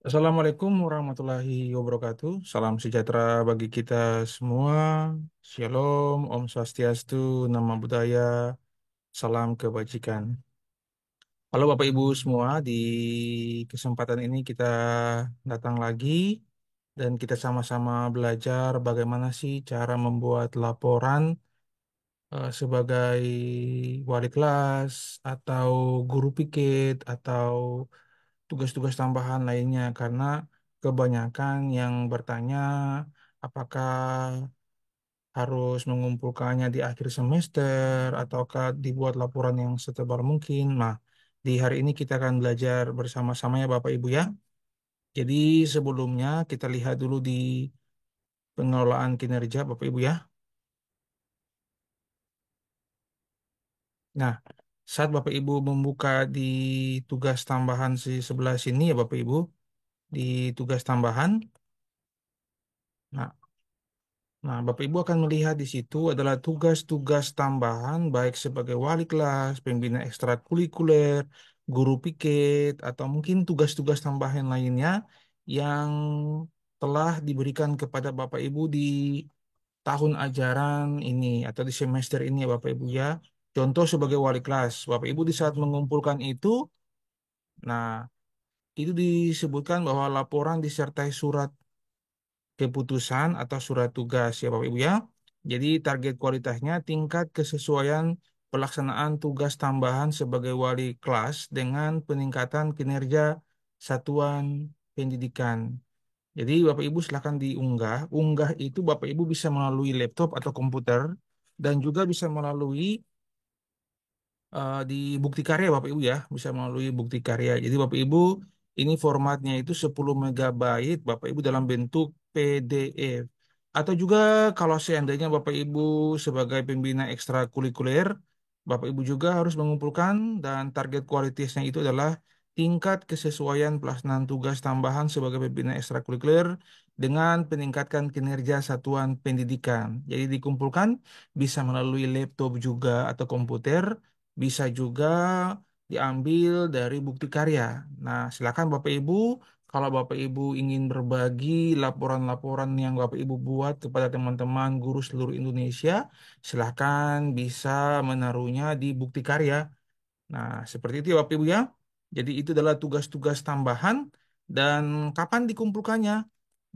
Assalamualaikum warahmatullahi wabarakatuh. Salam sejahtera bagi kita semua. Shalom, Om Swastiastu, Namo Buddhaya, salam kebajikan. Halo Bapak Ibu semua, di kesempatan ini kita datang lagi dan kita sama-sama belajar bagaimana sih cara membuat laporan sebagai wali kelas atau guru piket atau tugas-tugas tambahan lainnya karena kebanyakan yang bertanya apakah harus mengumpulkannya di akhir semester ataukah dibuat laporan yang setebal mungkin. Nah, di hari ini kita akan belajar bersama-sama ya Bapak Ibu ya. Jadi sebelumnya kita lihat dulu di pengelolaan kinerja Bapak Ibu ya. Nah, saat Bapak Ibu membuka di tugas tambahan sebelah sini ya Bapak Ibu, di tugas tambahan. Nah, Nah, Bapak Ibu akan melihat di situ adalah tugas-tugas tambahan baik sebagai wali kelas, pembina ekstrakurikuler, guru piket, atau mungkin tugas-tugas tambahan lainnya yang telah diberikan kepada Bapak Ibu di tahun ajaran ini atau di semester ini ya Bapak Ibu ya. Contoh sebagai wali kelas, Bapak Ibu di saat mengumpulkan itu, nah itu disebutkan bahwa laporan disertai surat keputusan atau surat tugas ya Bapak Ibu ya. Jadi target kualitasnya tingkat kesesuaian pelaksanaan tugas tambahan sebagai wali kelas dengan peningkatan kinerja satuan pendidikan. Jadi Bapak Ibu silakan diunggah. Unggah itu Bapak Ibu bisa melalui laptop atau komputer dan juga bisa melalui di bukti karya Bapak Ibu ya, bisa melalui bukti karya. Jadi Bapak Ibu ini formatnya itu 10 megabyte Bapak Ibu dalam bentuk PDF. Atau juga kalau seandainya Bapak Ibu sebagai pembina ekstrakurikuler, Bapak Ibu juga harus mengumpulkan dan target kualitasnya itu adalah tingkat kesesuaian pelaksanaan tugas tambahan sebagai pembina ekstrakurikuler dengan peningkatkan kinerja satuan pendidikan. Jadi dikumpulkan bisa melalui laptop juga atau komputer, bisa juga diambil dari bukti karya. Nah, silakan Bapak Ibu, kalau Bapak Ibu ingin berbagi laporan-laporan yang Bapak Ibu buat kepada teman-teman guru seluruh Indonesia, silakan bisa menaruhnya di bukti karya. Nah, seperti itu ya Bapak Ibu ya. Jadi itu adalah tugas-tugas tambahan dan kapan dikumpulkannya?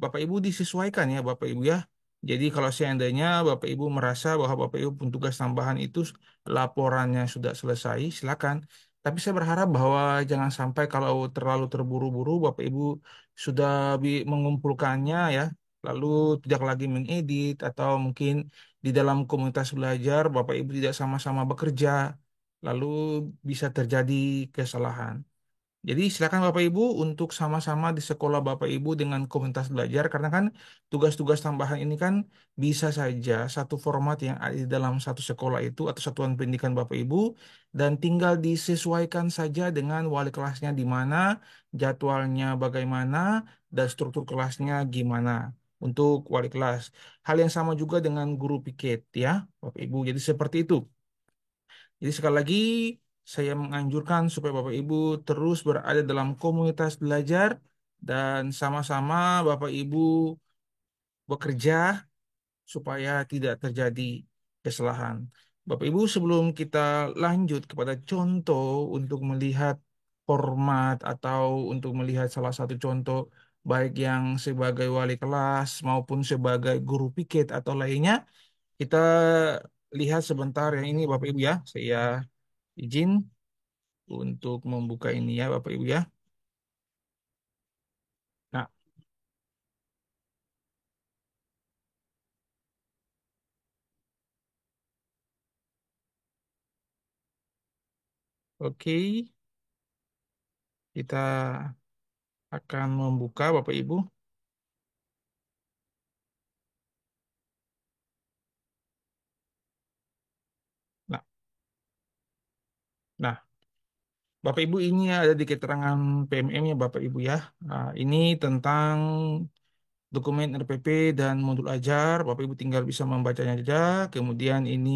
Bapak Ibu disesuaikan ya Bapak Ibu ya. Jadi kalau seandainya Bapak Ibu merasa bahwa Bapak Ibu pun tugas tambahan itu laporannya sudah selesai, silakan. Tapi saya berharap bahwa jangan sampai kalau terlalu terburu-buru Bapak Ibu sudah mengumpulkannya ya, lalu tidak lagi mengedit atau mungkin di dalam komunitas belajar Bapak Ibu tidak sama-sama bekerja, lalu bisa terjadi kesalahan. Jadi silakan Bapak Ibu untuk sama-sama di sekolah Bapak Ibu dengan komunitas belajar karena kan tugas-tugas tambahan ini kan bisa saja satu format yang ada di dalam satu sekolah itu atau satuan pendidikan Bapak Ibu dan tinggal disesuaikan saja dengan wali kelasnya di mana, jadwalnya bagaimana, dan struktur kelasnya gimana untuk wali kelas. Hal yang sama juga dengan guru piket ya Bapak Ibu. Jadi seperti itu. Jadi sekali lagi saya menganjurkan supaya Bapak Ibu terus berada dalam komunitas belajar dan sama-sama Bapak Ibu bekerja supaya tidak terjadi kesalahan. Bapak Ibu sebelum kita lanjut kepada contoh untuk melihat format atau untuk melihat salah satu contoh baik yang sebagai wali kelas maupun sebagai guru piket atau lainnya, kita lihat sebentar yang ini Bapak Ibu ya. Saya izin untuk membuka ini ya Bapak Ibu ya. Nah, oke, kita akan membuka Bapak Ibu. Nah, nah, Bapak Ibu ini ada di keterangan PMM ya Bapak Ibu ya. Nah, ini tentang dokumen RPP dan modul ajar. Bapak Ibu tinggal bisa membacanya saja. Kemudian ini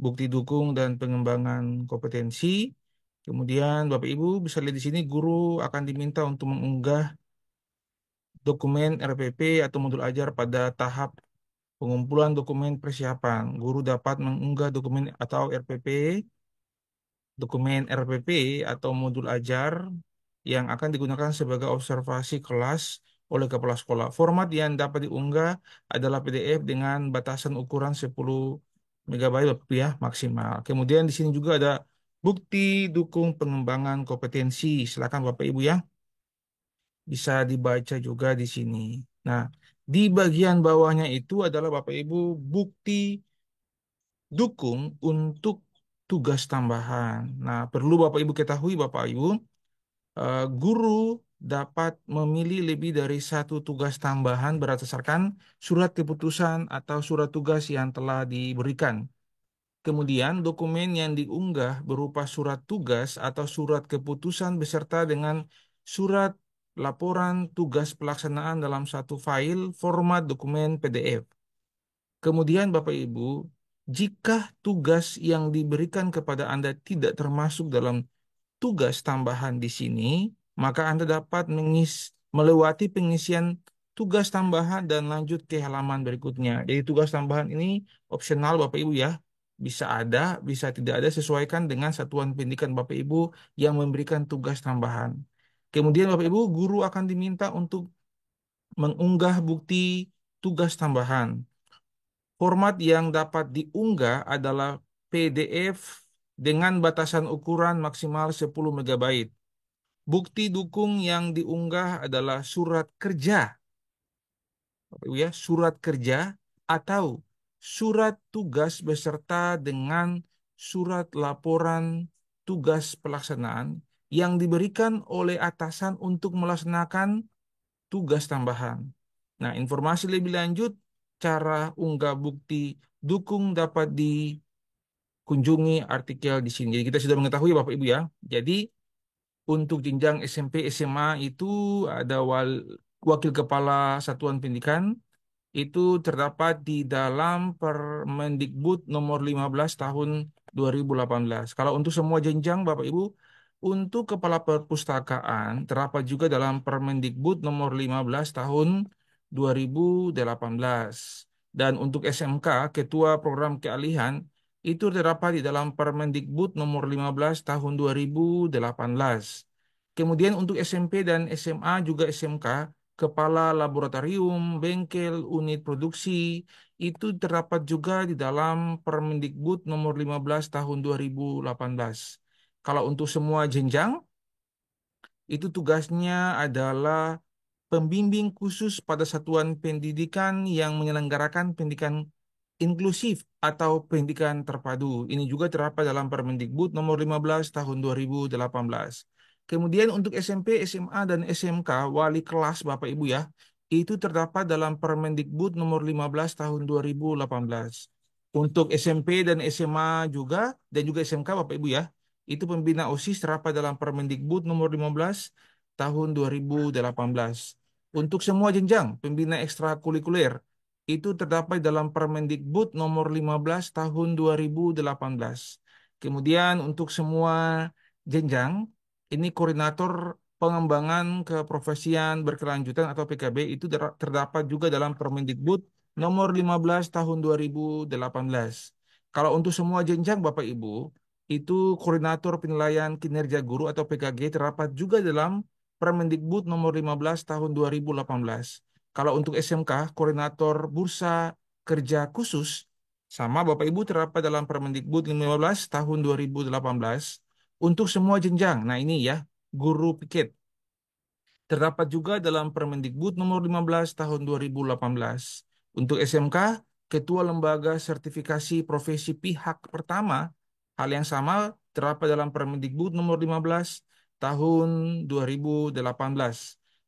bukti dukung dan pengembangan kompetensi. Kemudian Bapak Ibu bisa lihat di sini guru akan diminta untuk mengunggah dokumen RPP atau modul ajar pada tahap pengumpulan dokumen persiapan. Guru dapat mengunggah dokumen atau dokumen RPP atau modul ajar yang akan digunakan sebagai observasi kelas oleh kepala sekolah. Format yang dapat diunggah adalah PDF dengan batasan ukuran 10 MB ya maksimal. Kemudian di sini juga ada bukti dukung pengembangan kompetensi. Silakan Bapak Ibu ya, bisa dibaca juga di sini. Nah, di bagian bawahnya itu adalah Bapak Ibu bukti dukung untuk tugas tambahan. Nah, perlu Bapak Ibu ketahui Bapak Ibu, guru dapat memilih lebih dari satu tugas tambahan berdasarkan surat keputusan atau surat tugas yang telah diberikan. Kemudian dokumen yang diunggah berupa surat tugas atau surat keputusan beserta dengan surat laporan tugas pelaksanaan dalam satu file format dokumen PDF. Kemudian Bapak Ibu, jika tugas yang diberikan kepada Anda tidak termasuk dalam tugas tambahan di sini, maka Anda dapat melewati pengisian tugas tambahan dan lanjut ke halaman berikutnya. Jadi tugas tambahan ini opsional Bapak Ibu ya. Bisa ada, bisa tidak ada, sesuaikan dengan satuan pendidikan Bapak Ibu yang memberikan tugas tambahan. Kemudian Bapak Ibu, guru akan diminta untuk mengunggah bukti tugas tambahan. Format yang dapat diunggah adalah PDF dengan batasan ukuran maksimal 10 MB. Bukti dukung yang diunggah adalah surat kerja, Bapak Ibu ya, surat kerja atau surat tugas beserta dengan surat laporan tugas pelaksanaan yang diberikan oleh atasan untuk melaksanakan tugas tambahan. Nah, informasi lebih lanjut, cara unggah bukti dukung dapat dikunjungi artikel di sini. Jadi kita sudah mengetahui Bapak Ibu ya. Jadi untuk jenjang SMP SMA itu ada wakil kepala satuan pendidikan itu terdapat di dalam Permendikbud nomor 15 tahun 2018. Kalau untuk semua jenjang Bapak Ibu, untuk kepala perpustakaan terdapat juga dalam Permendikbud nomor 15 tahun 2018. Dan untuk SMK, Ketua Program Keahlian, itu terdapat di dalam Permendikbud nomor 15 tahun 2018. Kemudian untuk SMP dan SMA juga SMK, kepala laboratorium, bengkel, unit produksi, itu terdapat juga di dalam Permendikbud nomor 15 tahun 2018. Kalau untuk semua jenjang, itu tugasnya adalah pembimbing khusus pada satuan pendidikan yang menyelenggarakan pendidikan inklusif atau pendidikan terpadu. Ini juga terdapat dalam Permendikbud nomor 15 tahun 2018. Kemudian untuk SMP, SMA, dan SMK, wali kelas Bapak Ibu ya, itu terdapat dalam Permendikbud nomor 15 tahun 2018. Untuk SMP dan SMA juga, dan juga SMK Bapak Ibu ya, itu pembina OSIS terdapat dalam Permendikbud nomor 15 tahun 2018. Untuk semua jenjang pembina ekstrakurikuler, itu terdapat dalam Permendikbud nomor 15 tahun 2018. Kemudian untuk semua jenjang, ini koordinator pengembangan keprofesian berkelanjutan atau PKB itu terdapat juga dalam Permendikbud nomor 15 tahun 2018. Kalau untuk semua jenjang Bapak Ibu, itu koordinator penilaian kinerja guru atau PKG terdapat juga dalam Permendikbud nomor 15 tahun 2018. Kalau untuk SMK, koordinator bursa kerja khusus sama Bapak Ibu terdapat dalam Permendikbud 15 tahun 2018 untuk semua jenjang. Nah, ini ya, guru piket terdapat juga dalam Permendikbud nomor 15 tahun 2018. Untuk SMK, Ketua Lembaga Sertifikasi Profesi Pihak Pertama, hal yang sama terdapat dalam Permendikbud nomor 15 tahun 2018.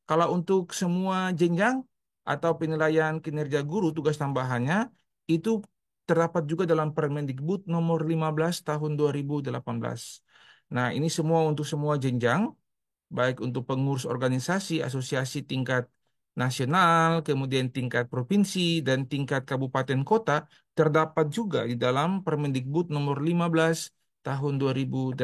Kalau untuk semua jenjang atau penilaian kinerja guru tugas tambahannya, itu terdapat juga dalam Permendikbud nomor 15 tahun 2018. Nah, ini semua untuk semua jenjang baik untuk pengurus organisasi, asosiasi tingkat nasional, kemudian tingkat provinsi, dan tingkat kabupaten kota, terdapat juga di dalam Permendikbud nomor 15 tahun 2018.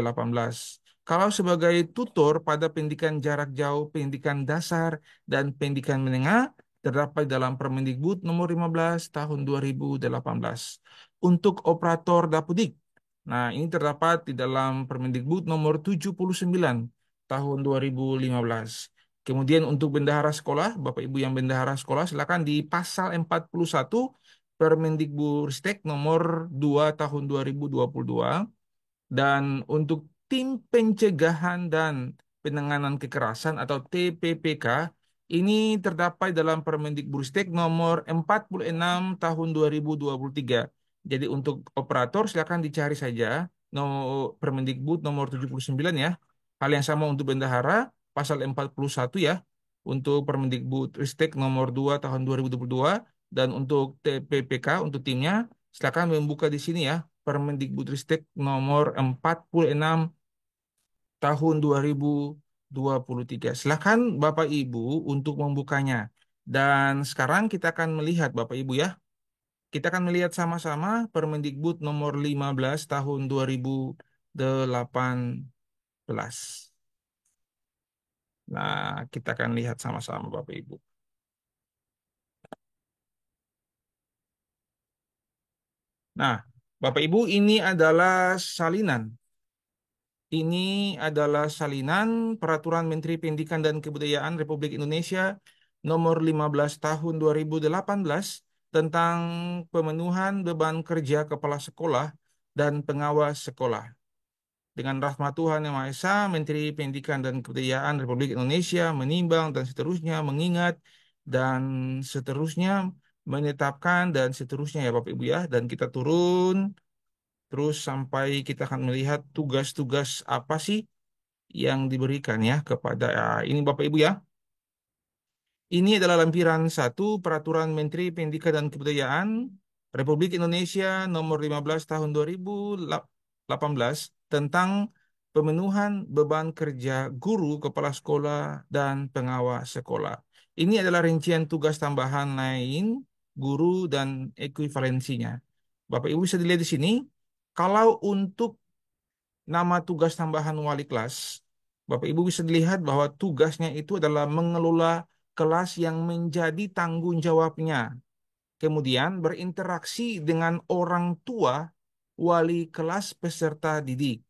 Kalau sebagai tutor pada pendidikan jarak jauh, pendidikan dasar, dan pendidikan menengah, terdapat dalam Permendikbud nomor 15 tahun 2018. Untuk operator dapudik, nah ini terdapat di dalam Permendikbud nomor 79 tahun 2015. Kemudian untuk bendahara sekolah, Bapak Ibu yang bendahara sekolah, silakan di pasal 41 Permendikbudristek nomor 2 tahun 2022. Dan untuk tim pencegahan dan penanganan kekerasan atau TPPK ini terdapat dalam Permendikbudristek nomor 46 tahun 2023. Jadi untuk operator silakan dicari saja no, Permendikbud nomor 79 ya. Hal yang sama untuk bendahara pasal 41 ya. Untuk Permendikbudristek nomor 2 tahun 2022 dan untuk TPPK untuk timnya silakan membuka di sini ya. Permendikbudristek nomor 46 tahun 2023. Silakan Bapak Ibu untuk membukanya. Dan sekarang kita akan melihat Bapak Ibu ya. Kita akan melihat sama-sama Permendikbud nomor 15 tahun 2018. Nah, kita akan lihat sama-sama Bapak Ibu. Nah, Bapak Ibu ini adalah salinan. Ini adalah salinan Peraturan Menteri Pendidikan dan Kebudayaan Republik Indonesia Nomor 15 Tahun 2018 tentang pemenuhan beban kerja kepala sekolah dan pengawas sekolah. Dengan rahmat Tuhan Yang Maha Esa, Menteri Pendidikan dan Kebudayaan Republik Indonesia menimbang dan seterusnya mengingat dan seterusnya menetapkan dan seterusnya ya Bapak Ibu ya. Dan kita turun terus sampai kita akan melihat tugas-tugas apa sih yang diberikan ya kepada ini Bapak Ibu ya. Ini adalah lampiran satu Peraturan Menteri Pendidikan dan Kebudayaan Republik Indonesia Nomor 15 Tahun 2018 tentang pemenuhan beban kerja guru, kepala sekolah, dan pengawas sekolah. Ini adalah rincian tugas tambahan lain guru dan ekuivalensinya. Bapak Ibu bisa dilihat di sini. Kalau untuk nama tugas tambahan wali kelas, Bapak Ibu bisa dilihat bahwa tugasnya itu adalah mengelola kelas yang menjadi tanggung jawabnya. Kemudian berinteraksi dengan orang tua, wali kelas peserta didik.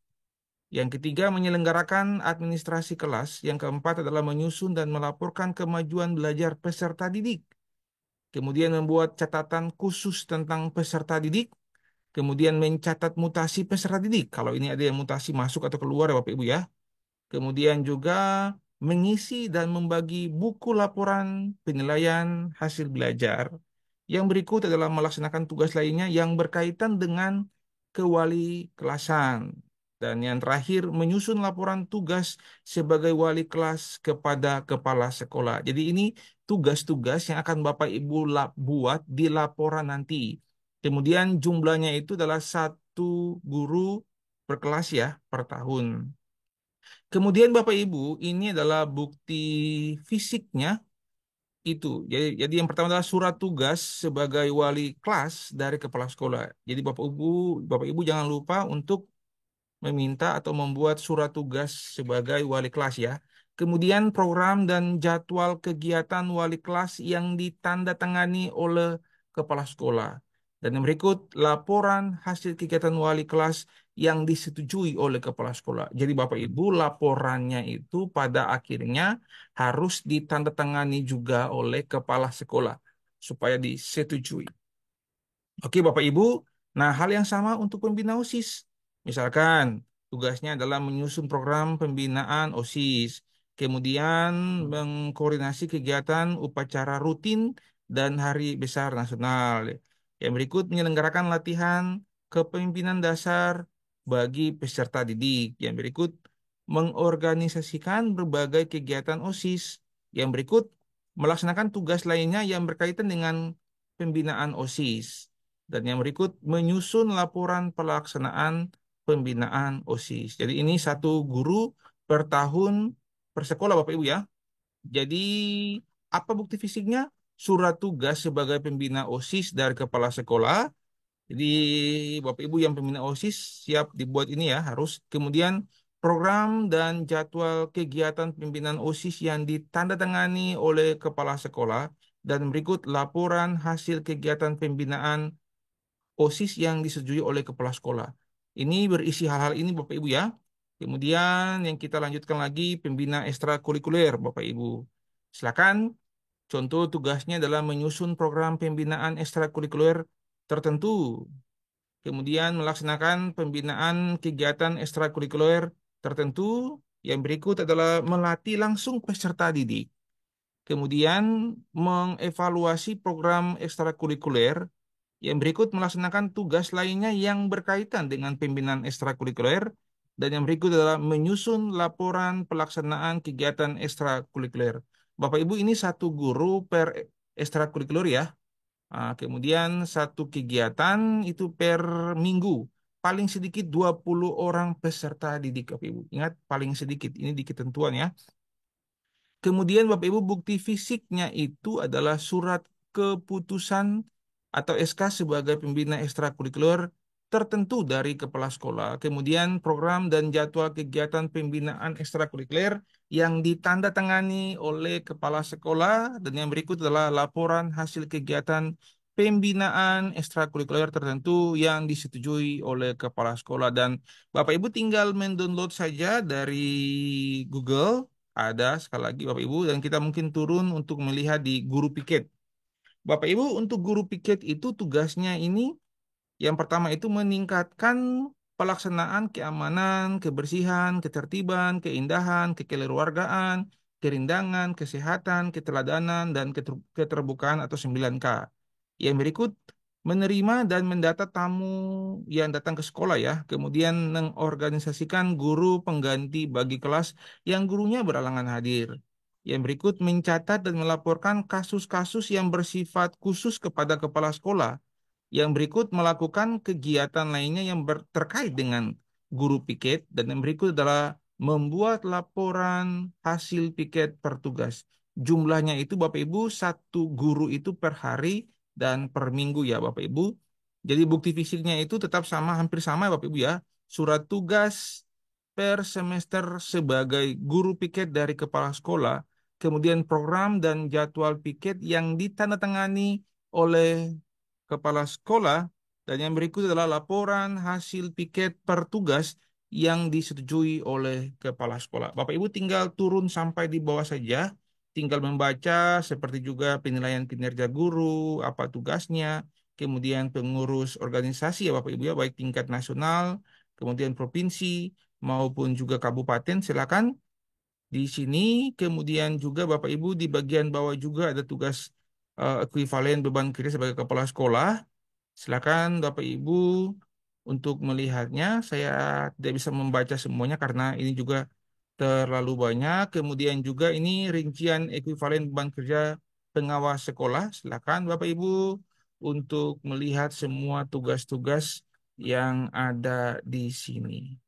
Yang ketiga, menyelenggarakan administrasi kelas. Yang keempat adalah menyusun dan melaporkan kemajuan belajar peserta didik. Kemudian membuat catatan khusus tentang peserta didik. Kemudian mencatat mutasi peserta didik. Kalau ini ada yang mutasi masuk atau keluar ya Bapak Ibu ya. Kemudian juga mengisi dan membagi buku laporan penilaian hasil belajar. Yang berikut adalah melaksanakan tugas lainnya yang berkaitan dengan kewali kelasan. Dan yang terakhir, menyusun laporan tugas sebagai wali kelas kepada kepala sekolah. Jadi ini tugas-tugas yang akan Bapak Ibu buat di laporan nanti. Kemudian jumlahnya itu adalah satu guru per kelas ya, per tahun. Kemudian Bapak Ibu, ini adalah bukti fisiknya itu. Jadi yang pertama adalah surat tugas sebagai wali kelas dari kepala sekolah. Jadi Bapak Ibu jangan lupa untuk meminta atau membuat surat tugas sebagai wali kelas ya. Kemudian program dan jadwal kegiatan wali kelas yang ditandatangani oleh kepala sekolah. Dan yang berikut laporan hasil kegiatan wali kelas yang disetujui oleh kepala sekolah. Jadi Bapak Ibu laporannya itu pada akhirnya harus ditandatangani juga oleh kepala sekolah supaya disetujui. Oke, Bapak Ibu. Nah, hal yang sama untuk pembina OSIS. Misalkan, tugasnya adalah menyusun program pembinaan OSIS, kemudian mengkoordinasi kegiatan upacara rutin dan hari besar nasional. Yang berikut menyelenggarakan latihan kepemimpinan dasar bagi peserta didik. Yang berikut mengorganisasikan berbagai kegiatan OSIS. Yang berikut melaksanakan tugas lainnya yang berkaitan dengan pembinaan OSIS. Dan yang berikut menyusun laporan pelaksanaan pembinaan OSIS. Jadi ini satu guru per tahun per sekolah Bapak Ibu ya. Jadi apa bukti fisiknya? Surat tugas sebagai pembina OSIS dari kepala sekolah. Jadi Bapak Ibu yang pembina OSIS siap dibuat ini ya harus. Kemudian program dan jadwal kegiatan pimpinan OSIS yang ditandatangani oleh kepala sekolah, dan berikut laporan hasil kegiatan pembinaan OSIS yang disetujui oleh kepala sekolah. Ini berisi hal-hal ini Bapak Ibu ya. Kemudian yang kita lanjutkan lagi pembina ekstrakurikuler Bapak Ibu. Silakan. Contoh tugasnya adalah menyusun program pembinaan ekstrakurikuler tertentu. Kemudian melaksanakan pembinaan kegiatan ekstrakurikuler tertentu. Yang berikut adalah melatih langsung peserta didik. Kemudian mengevaluasi program ekstrakurikuler. Yang berikut melaksanakan tugas lainnya yang berkaitan dengan pembinaan ekstrakurikuler. Dan yang berikut adalah menyusun laporan pelaksanaan kegiatan ekstrakurikuler. Bapak Ibu, ini satu guru per ekstrakurikuler ya. Kemudian satu kegiatan itu per minggu. Paling sedikit 20 orang peserta didik Bapak Ibu. Ingat, paling sedikit. Ini di ketentuan ya. Kemudian Bapak Ibu bukti fisiknya itu adalah surat keputusan atau SK sebagai pembina ekstrakurikuler tertentu dari kepala sekolah. Kemudian program dan jadwal kegiatan pembinaan ekstrakurikuler yang ditandatangani oleh kepala sekolah, dan yang berikut adalah laporan hasil kegiatan pembinaan ekstrakurikuler tertentu yang disetujui oleh kepala sekolah. Dan Bapak Ibu tinggal mendownload saja dari Google, ada sekali lagi Bapak Ibu, dan kita mungkin turun untuk melihat di guru piket. Bapak Ibu, untuk guru piket itu tugasnya ini yang pertama itu meningkatkan pelaksanaan keamanan, kebersihan, ketertiban, keindahan, kekeluargaan, kerindangan, kesehatan, keteladanan, dan keterbukaan atau 9K. Yang berikut menerima dan mendata tamu yang datang ke sekolah ya, kemudian mengorganisasikan guru pengganti bagi kelas yang gurunya beralangan hadir. Yang berikut mencatat dan melaporkan kasus-kasus yang bersifat khusus kepada kepala sekolah. Yang berikut melakukan kegiatan lainnya yang terkait dengan guru piket, dan yang berikut adalah membuat laporan hasil piket per tugas. Jumlahnya itu Bapak Ibu satu guru itu per hari dan per minggu ya Bapak Ibu. Jadi bukti fisiknya itu tetap sama, hampir sama ya Bapak Ibu ya. Surat tugas per semester sebagai guru piket dari kepala sekolah, kemudian program dan jadwal piket yang ditandatangani oleh kepala sekolah, dan yang berikut adalah laporan hasil piket per tugas yang disetujui oleh kepala sekolah. Bapak Ibu tinggal turun sampai di bawah saja, tinggal membaca seperti juga penilaian kinerja guru, apa tugasnya, kemudian pengurus organisasi ya Bapak Ibu ya, baik tingkat nasional, kemudian provinsi maupun juga kabupaten, silakan di sini. Kemudian juga Bapak Ibu di bagian bawah juga ada tugas ekuivalen beban kerja sebagai kepala sekolah. Silakan Bapak Ibu untuk melihatnya. Saya tidak bisa membaca semuanya karena ini juga terlalu banyak. Kemudian juga ini rincian ekuivalen beban kerja pengawas sekolah. Silakan Bapak Ibu untuk melihat semua tugas-tugas yang ada di sini.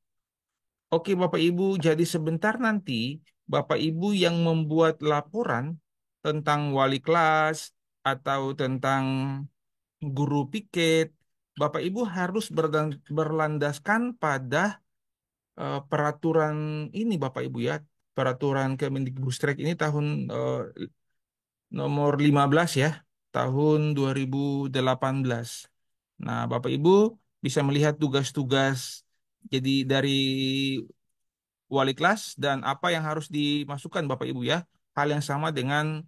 Oke Bapak Ibu, jadi sebentar nanti Bapak Ibu yang membuat laporan tentang wali kelas atau tentang guru piket, Bapak Ibu harus berlandaskan pada peraturan ini Bapak Ibu ya, peraturan Kemendikbudristek ini tahun nomor 15 ya, tahun 2018. Nah, Bapak Ibu bisa melihat tugas-tugas jadi dari wali kelas dan apa yang harus dimasukkan Bapak Ibu ya. Hal yang sama dengan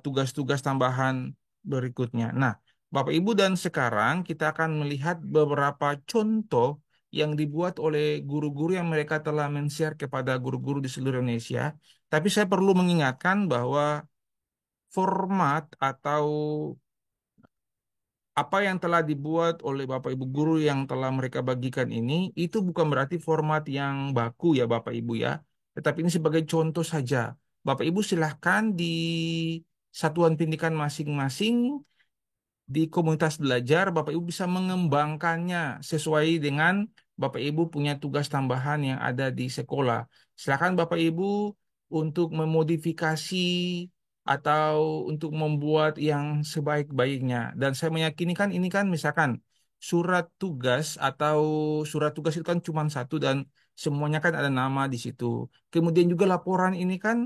tugas-tugas tambahan berikutnya. Nah, Bapak Ibu, dan sekarang kita akan melihat beberapa contoh yang dibuat oleh guru-guru yang mereka telah men-share kepada guru-guru di seluruh Indonesia. Tapi saya perlu mengingatkan bahwa format atau apa yang telah dibuat oleh Bapak Ibu guru yang telah mereka bagikan ini, itu bukan berarti format yang baku ya Bapak Ibu ya. Tetapi ini sebagai contoh saja. Bapak Ibu silahkan di satuan pendidikan masing-masing di komunitas belajar, Bapak Ibu bisa mengembangkannya sesuai dengan Bapak Ibu punya tugas tambahan yang ada di sekolah. Silakan Bapak Ibu untuk memodifikasi atau untuk membuat yang sebaik-baiknya. Dan saya meyakini kan ini kan misalkan surat tugas atau surat tugas itu kan cuma satu dan semuanya kan ada nama di situ. Kemudian juga laporan ini kan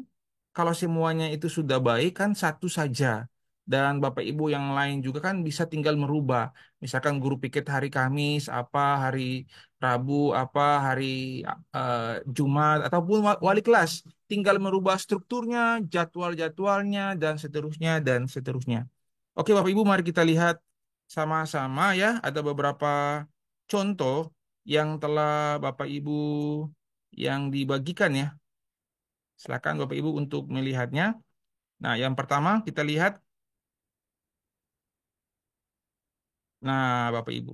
kalau semuanya itu sudah baik kan satu saja. Dan Bapak Ibu yang lain juga kan bisa tinggal merubah. Misalkan guru piket hari Kamis, apa hari Rabu, apa hari eh, Jumat, ataupun wali kelas. Tinggal merubah strukturnya, jadwal-jadwalnya, dan seterusnya, dan seterusnya. Oke, Bapak Ibu, mari kita lihat sama-sama ya. Ada beberapa contoh yang telah Bapak Ibu yang dibagikan ya. Silakan Bapak Ibu untuk melihatnya. Nah, yang pertama kita lihat. Nah, Bapak Ibu.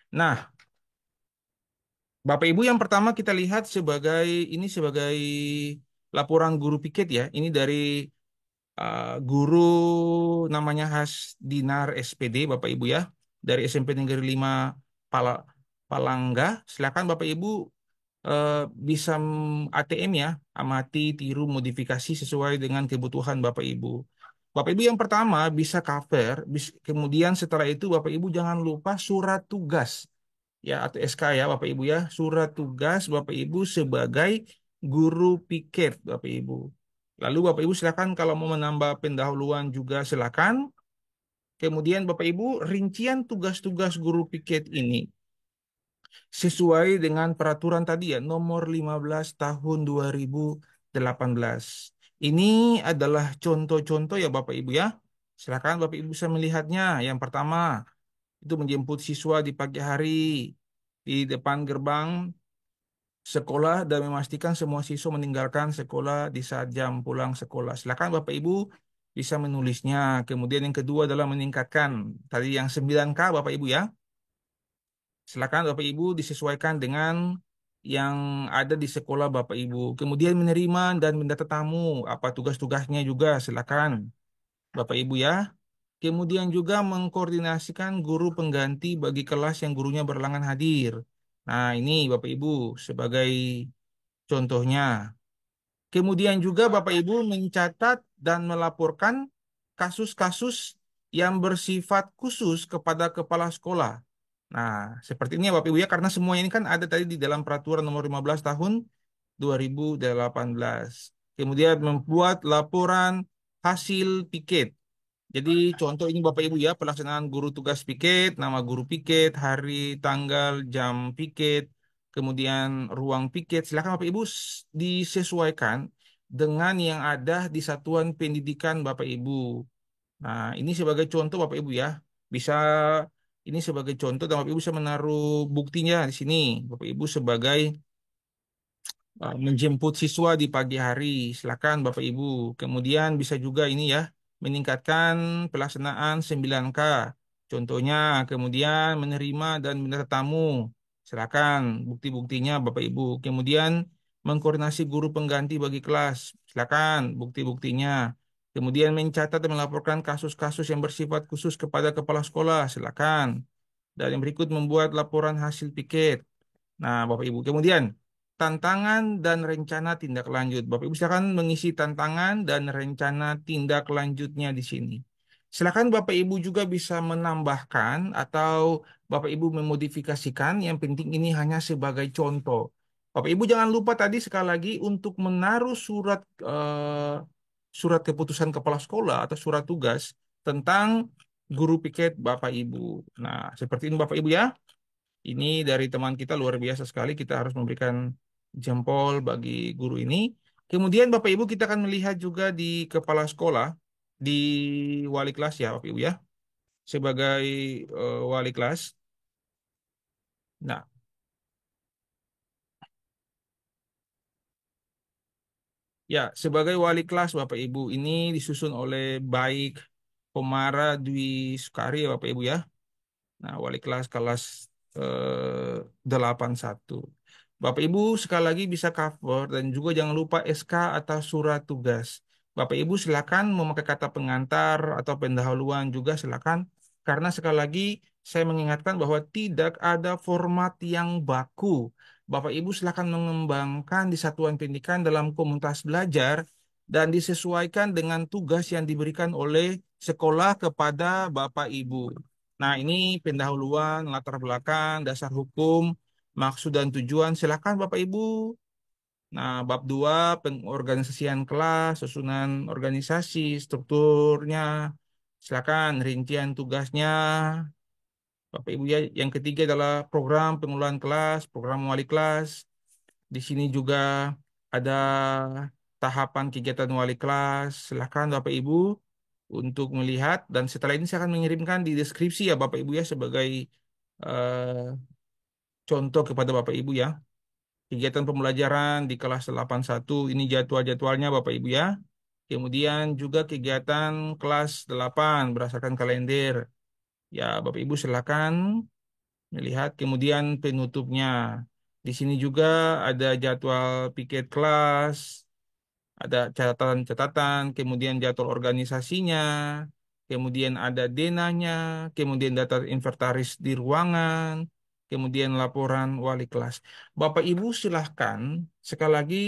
Nah, Bapak Ibu yang pertama kita lihat sebagai ini sebagai laporan guru piket ya. Ini dari guru namanya Dinar SPD Bapak Ibu ya dari SMP Negeri 5 Pala- Palangga. Silakan Bapak Ibu eh, bisa ATM ya, amati, tiru, modifikasi sesuai dengan kebutuhan Bapak Ibu. Bapak Ibu yang pertama bisa cover, kemudian setelah itu Bapak Ibu jangan lupa surat tugas ya atau SK ya Bapak Ibu ya, surat tugas Bapak Ibu sebagai guru piket Bapak Ibu. Lalu Bapak Ibu silakan kalau mau menambah pendahuluan juga silakan. Kemudian Bapak Ibu rincian tugas-tugas guru piket ini sesuai dengan peraturan tadi ya nomor 15 tahun 2018. Ini adalah contoh-contoh ya Bapak Ibu ya. Silakan Bapak Ibu bisa melihatnya. Yang pertama itu menjemput siswa di pagi hari di depan gerbang sekolah dan memastikan semua siswa meninggalkan sekolah di saat jam pulang sekolah. Silakan Bapak Ibu bisa menulisnya. Kemudian yang kedua adalah meningkatkan tadi yang 9K Bapak Ibu ya. Silakan Bapak Ibu disesuaikan dengan yang ada di sekolah Bapak Ibu. Kemudian menerima dan mendata tamu, apa tugas-tugasnya juga silakan Bapak Ibu ya. Kemudian juga mengkoordinasikan guru pengganti bagi kelas yang gurunya berhalangan hadir. Nah, ini Bapak Ibu sebagai contohnya. Kemudian juga Bapak Ibu mencatat dan melaporkan kasus-kasus yang bersifat khusus kepada kepala sekolah. Nah, seperti ini ya Bapak Ibu ya, karena semua ini kan ada tadi di dalam peraturan nomor 15 tahun 2018. Kemudian membuat laporan hasil piket. Jadi contoh ini Bapak Ibu ya, pelaksanaan guru tugas piket, nama guru piket, hari, tanggal, jam piket, kemudian ruang piket. Silakan Bapak Ibu disesuaikan dengan yang ada di satuan pendidikan Bapak Ibu. Nah, ini sebagai contoh Bapak Ibu ya. Bisa ini sebagai contoh dan Bapak Ibu bisa menaruh buktinya di sini. Bapak Ibu sebagai menjemput siswa di pagi hari. Silakan Bapak Ibu. Kemudian bisa juga ini ya, meningkatkan pelaksanaan 9K. Contohnya, kemudian menerima dan menata tamu. Silakan bukti-buktinya Bapak Ibu. Kemudian mengkoordinasi guru pengganti bagi kelas. Silakan bukti-buktinya. Kemudian mencatat dan melaporkan kasus-kasus yang bersifat khusus kepada kepala sekolah. Silakan. Dan yang berikut membuat laporan hasil piket. Nah, Bapak Ibu. Kemudian tantangan dan rencana tindak lanjut. Bapak Ibu silakan mengisi tantangan dan rencana tindak lanjutnya di sini. Silakan Bapak Ibu juga bisa menambahkan atau Bapak Ibu memodifikasikan. Yang penting ini hanya sebagai contoh. Bapak Ibu jangan lupa tadi sekali lagi untuk menaruh surat keputusan kepala sekolah atau surat tugas tentang guru piket Bapak Ibu. Nah, seperti ini Bapak Ibu ya. Ini dari teman kita luar biasa sekali. Kita harus memberikan jempol bagi guru ini. Kemudian Bapak Ibu kita akan melihat juga di kepala sekolah, di wali kelas ya Bapak Ibu ya. Sebagai wali kelas. Nah, ya sebagai wali kelas Bapak Ibu ini disusun oleh Baik Komara Dwi Sukari ya Bapak Ibu ya. Nah, wali kelas 81. Bapak Ibu sekali lagi bisa cover dan juga jangan lupa SK atau surat tugas. Bapak Ibu silakan memakai kata pengantar atau pendahuluan juga silakan. Karena sekali lagi saya mengingatkan bahwa tidak ada format yang baku. Bapak Ibu silakan mengembangkan di satuan pendidikan dalam komunitas belajar dan disesuaikan dengan tugas yang diberikan oleh sekolah kepada Bapak Ibu. Nah, ini pendahuluan, latar belakang, dasar hukum, maksud dan tujuan. Silakan Bapak Ibu. Nah, bab 2 pengorganisasian kelas, susunan organisasi, strukturnya. Silakan rincian tugasnya. Bapak Ibu ya, yang ketiga adalah program pengelolaan kelas, program wali kelas. Di sini juga ada tahapan kegiatan wali kelas. Silakan Bapak Ibu untuk melihat dan setelah ini saya akan mengirimkan di deskripsi ya Bapak Ibu ya sebagai eh, contoh kepada Bapak Ibu ya. Kegiatan pembelajaran di kelas 81 ini jadwal-jadwalnya Bapak Ibu ya. Kemudian juga kegiatan kelas 8 berdasarkan kalender. Ya, Bapak Ibu silakan melihat kemudian penutupnya. Di sini juga ada jadwal piket kelas, ada catatan-catatan, kemudian jadwal organisasinya, kemudian ada denanya, kemudian data inventaris di ruangan, kemudian laporan wali kelas. Bapak Ibu silahkan, sekali lagi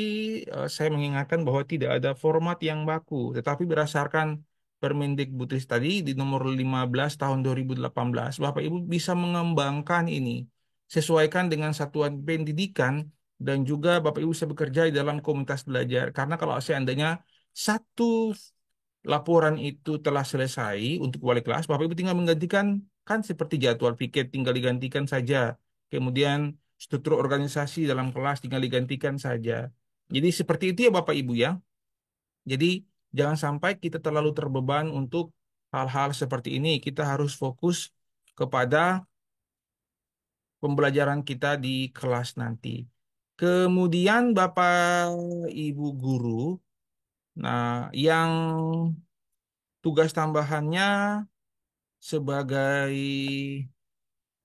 saya mengingatkan bahwa tidak ada format yang baku, tetapi berdasarkan Permendikbudristek tadi di nomor 15 tahun 2018, Bapak Ibu bisa mengembangkan ini, sesuaikan dengan satuan pendidikan dan juga Bapak Ibu bisa bekerja di dalam komunitas belajar. Karena kalau seandainya satu laporan itu telah selesai untuk wali kelas, Bapak Ibu tinggal menggantikan kan seperti jadwal piket tinggal digantikan saja. Kemudian struktur organisasi dalam kelas tinggal digantikan saja. Jadi seperti itu ya Bapak Ibu ya. Jadi jangan sampai kita terlalu terbeban untuk hal-hal seperti ini. Kita harus fokus kepada pembelajaran kita di kelas nanti. Kemudian Bapak Ibu guru, nah yang tugas tambahannya sebagai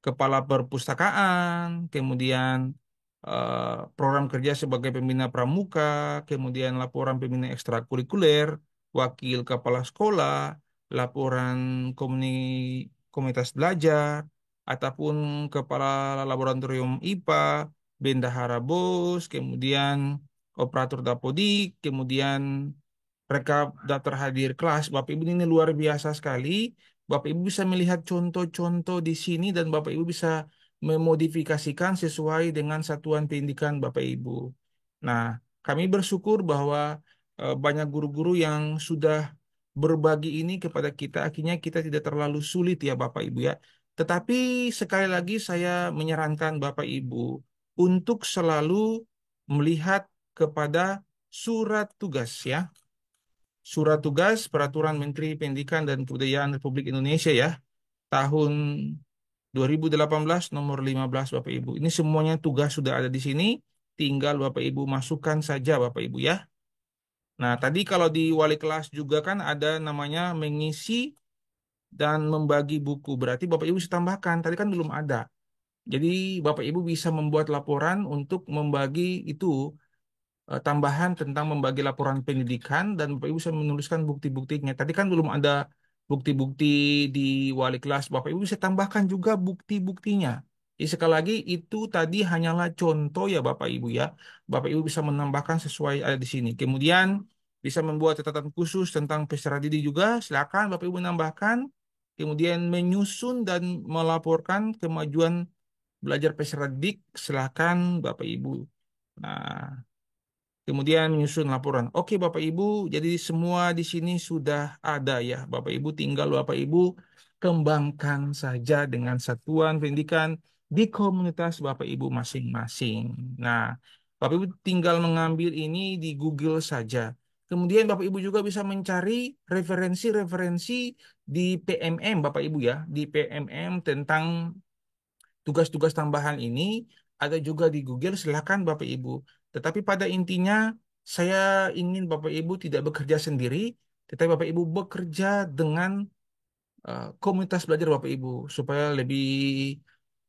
kepala perpustakaan, kemudian program kerja sebagai pembina pramuka, kemudian laporan pembina ekstrakurikuler, wakil kepala sekolah, laporan komunitas belajar, ataupun kepala laboratorium IPA, bendahara BOS, kemudian operator dapodik, kemudian rekap daftar hadir kelas. Bapak Ibu ini luar biasa sekali. Bapak Ibu bisa melihat contoh-contoh di sini dan Bapak Ibu bisa memodifikasikan sesuai dengan satuan pendidikan Bapak Ibu. Nah, kami bersyukur bahwa banyak guru-guru yang sudah berbagi ini kepada kita, akhirnya kita tidak terlalu sulit ya Bapak Ibu ya. Tetapi sekali lagi saya menyarankan Bapak Ibu untuk selalu melihat kepada surat tugas ya. Surat tugas Peraturan Menteri Pendidikan dan Kebudayaan Republik Indonesia ya, tahun 2018 nomor 15 Bapak Ibu. Ini semuanya tugas sudah ada di sini, tinggal Bapak Ibu masukkan saja Bapak Ibu ya. Nah, tadi kalau di wali kelas juga kan ada namanya mengisi dan membagi buku. Berarti Bapak Ibu bisa tambahkan, tadi kan belum ada. Jadi Bapak Ibu bisa membuat laporan untuk membagi itu tambahan tentang membagi laporan pendidikan dan Bapak Ibu bisa menuliskan bukti-buktinya. Tadi kan belum ada bukti-bukti di wali kelas. Bapak Ibu bisa tambahkan juga bukti-buktinya. Jadi sekali lagi itu tadi hanyalah contoh ya Bapak Ibu ya. Bapak Ibu bisa menambahkan sesuai ada di sini. Kemudian bisa membuat catatan khusus tentang peserta didik juga. Silakan Bapak Ibu menambahkan. Kemudian menyusun dan melaporkan kemajuan belajar peserta didik. Silakan Bapak Ibu. Nah, kemudian menyusun laporan. Oke, Bapak Ibu, jadi semua di sini sudah ada ya. Bapak Ibu tinggal Bapak Ibu kembangkan saja dengan satuan pendidikan di komunitas Bapak Ibu masing-masing. Nah, Bapak Ibu tinggal mengambil ini di Google saja. Kemudian Bapak Ibu juga bisa mencari referensi-referensi di PMM Bapak Ibu ya, di PMM tentang tugas-tugas tambahan ini ada juga di Google, silakan Bapak Ibu. Tetapi pada intinya saya ingin Bapak Ibu tidak bekerja sendiri, tetapi Bapak Ibu bekerja dengan komunitas belajar Bapak Ibu supaya lebih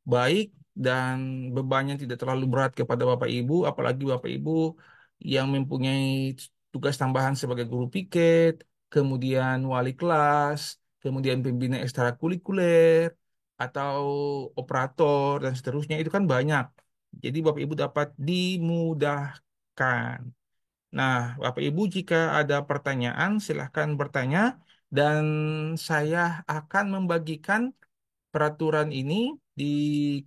baik dan bebannya tidak terlalu berat kepada Bapak Ibu, apalagi Bapak Ibu yang mempunyai tugas tambahan sebagai guru piket, kemudian wali kelas, kemudian pembina ekstrakurikuler, atau operator dan seterusnya itu kan banyak. Jadi Bapak Ibu dapat dimudahkan. Nah, Bapak Ibu jika ada pertanyaan silahkan bertanya dan saya akan membagikan peraturan ini di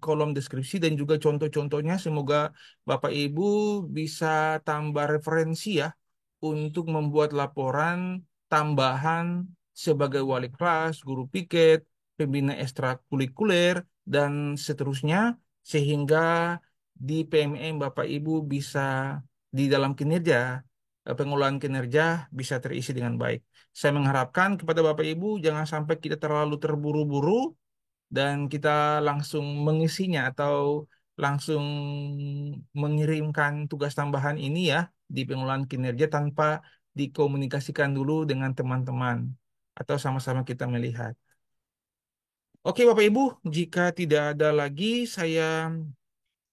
kolom deskripsi dan juga contoh-contohnya. Semoga Bapak Ibu bisa tambah referensi ya untuk membuat laporan tambahan sebagai wali kelas, guru piket, pembina ekstrakurikuler, dan seterusnya sehingga di PMM Bapak Ibu bisa di dalam kinerja pengelolaan kinerja bisa terisi dengan baik. Saya mengharapkan kepada Bapak Ibu jangan sampai kita terlalu terburu-buru dan kita langsung mengisinya atau langsung mengirimkan tugas tambahan ini ya di pengelolaan kinerja tanpa dikomunikasikan dulu dengan teman-teman atau sama-sama kita melihat. Oke Bapak Ibu, jika tidak ada lagi saya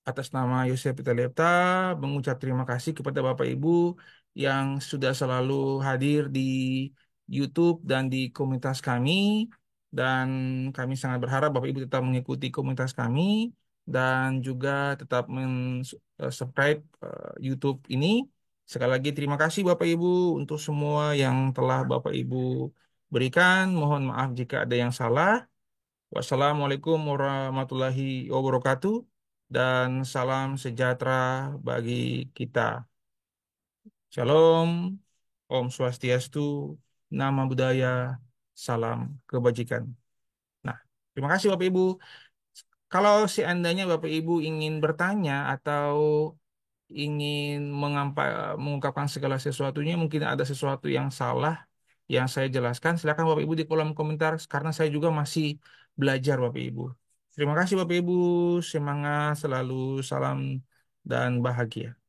atas nama Yosef Pitalepta mengucap terima kasih kepada Bapak Ibu yang sudah selalu hadir di YouTube dan di komunitas kami. Dan kami sangat berharap Bapak Ibu tetap mengikuti komunitas kami dan juga tetap subscribe YouTube ini. Sekali lagi terima kasih Bapak Ibu untuk semua yang telah Bapak Ibu berikan. Mohon maaf jika ada yang salah. Wassalamualaikum warahmatullahi wabarakatuh dan salam sejahtera bagi kita. Shalom, Om Swastiastu, Nama Budaya, salam kebajikan. Nah, terima kasih Bapak Ibu. Kalau seandainya Bapak Ibu ingin bertanya atau ingin mengungkapkan segala sesuatunya, mungkin ada sesuatu yang salah yang saya jelaskan, silakan Bapak Ibu di kolom komentar karena saya juga masih belajar Bapak Ibu. Terima kasih Bapak Ibu, semangat selalu, salam dan bahagia.